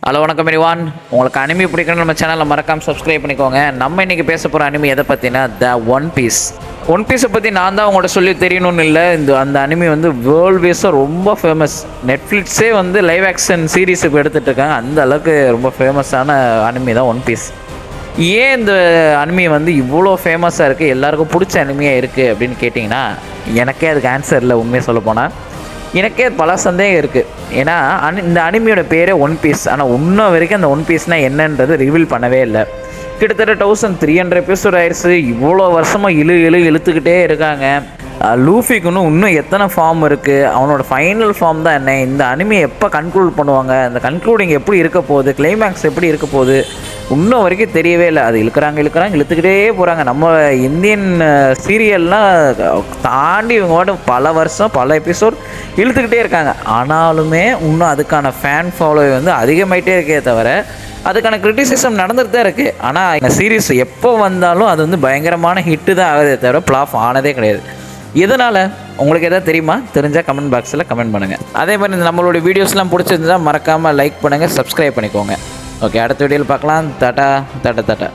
Hello வணக்கம் எரிவான். உங்களுக்கு anime பிடிக்கணும் நம்ம சேனலில் மறக்காமல் சப்ஸ்கிரைப் பண்ணிக்கோங்க. நம்ம இன்றைக்கி பேச போகிற அனிமி எதை பற்றினா ஒன் பீஸை பற்றி நான் தான் உங்கள்கிட்ட சொல்லி தெரியணும்னு இல்லை. அந்த அனிமி வேர்ல்டு வைஸாக ரொம்ப ஃபேமஸ். நெட்ஃப்ளிக்ஸே லைவ் ஆக்ஷன் சீரீஸ் இப்போ எடுத்துகிட்டு இருக்காங்க. அந்த அளவுக்கு ரொம்ப ஃபேமஸான அனிமி தான் ஒன் பீஸ். ஏன் இந்த அனிமி இவ்வளோ ஃபேமஸாக இருக்குது, எல்லாருக்கும் பிடிச்ச அனிமியாக இருக்குது அப்படின்னு கேட்டிங்கன்னா, எனக்கே அதுக்கு ஆன்சர் இல்லை. உண்மையை சொல்ல போனால் எனக்கே பல சந்தேகம் இருக்குது. ஏன்னா இந்த அனிமியோட பேரே ஒன் பீஸ். ஆனால் இன்னும் வரைக்கும் அந்த ஒன் பீஸ்னால் என்னன்றது ரிவீல் பண்ணவே இல்லை. கிட்டத்தட்ட 1300 எபிசோட் ஆயிடுச்சு. இவ்வளோ வருஷமாக இழுத்துக்கிட்டே இருக்காங்க. லூஃபிக்கு இன்னும் எத்தனை ஃபார்ம் இருக்குது, அவனோட ஃபைனல் ஃபார்ம் தான் என்ன, இந்த அனிமியை எப்போ கன்க்ளூட் பண்ணுவாங்க, அந்த கன்க்ளூடிங் எப்படி இருக்க போகுது, கிளைமேக்ஸ் எப்படி இருக்க போகுது, இன்னும் வரைக்கும் தெரியவே இல்லை. அது இழுத்துக்கிட்டே போகிறாங்க. நம்ம இந்தியன் சீரியல்லாம் தாண்டி இவங்க பல வருஷம் பல எபிசோட் இழுத்துக்கிட்டே இருக்காங்க. ஆனாலுமே இன்னும் அதுக்கான ஃபேன் ஃபாலோவை அதிகமாயிட்டே இருக்கே தவிர அதுக்கான கிரிட்டிசிசம் நடந்துட்டு தான் இருக்குது. ஆனால் இந்த சீரீஸ் எப்போ வந்தாலும் அது பயங்கரமான ஹிட்டு தான் ஆகுதே தவிர ஃப்ளாப் ஆனதே கிடையாது. எதனால் உங்களுக்கு எதாவது தெரியுமா? தெரிஞ்சால் கமெண்ட் பாக்ஸில் கமெண்ட் பண்ணுங்கள். அதே மாதிரி நம்மளோட வீடியோஸ்லாம் பிடிச்சிருந்தால் மறக்காமல் லைக் பண்ணுங்கள், சப்ஸ்கிரைப் பண்ணிக்கோங்க. ஓகே, அடுத்த வீடியோவில் பார்க்கலாம். டாட்டா.